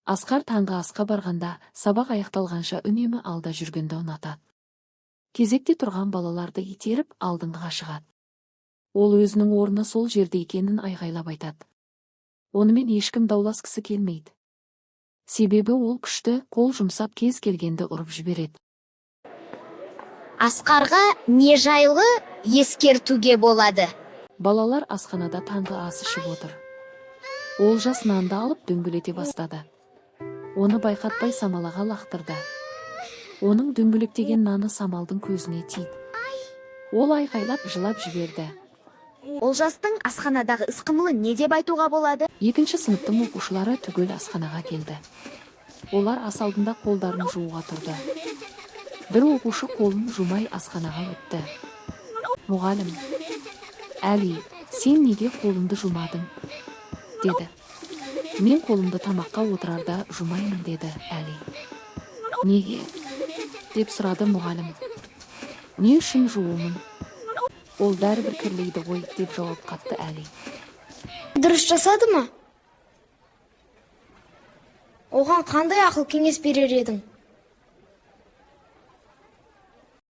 Асқар таңғы асқа барғанда, сабақ аяқталғанша үнемі алда жүргенді ұнатады. Кезекте тұрған балаларды итеріп алдыңғыға шығады. Ол өзінің орны сол жерде екенін айғайлап айтады. Онымен ешкім дауласқысы келмейді. Себебі ол күшті, қол жұмсап кез келгенді ұрып жібереді. Асқарға не жайлы ескертуге болады? Балалар асханада таңғы ас ішіп отыр. Олжас нанды алып дөңгелете бастады. Оны байқатпай самалаға лақтырды. Оның дөңгелектеген наны самалдың көзіне тиді. Ол айқайлап жылап жіберді. Олжастың асханадағы іс-қимылы не деп айтуға болады? Екінші сыныптың оқушылары түгел асханаға келді. Олар ас алдында қолдарын жууға тұрды. Бір оқушы қолын жумай асханаға өтті. Мұғалім, Әли, сен неге қолыңды жумадың? Деді. Мен қолымды тамаққа отырарда жумаймын, деді Әли. Неге? Деп сұрады мұғалім. Не үшін жуымын? Ол бәрібір кірлейді ғой, деп жауап қатты Әли. Дұрыс жасады ма? Оған қандай ақыл кеңес берер едің?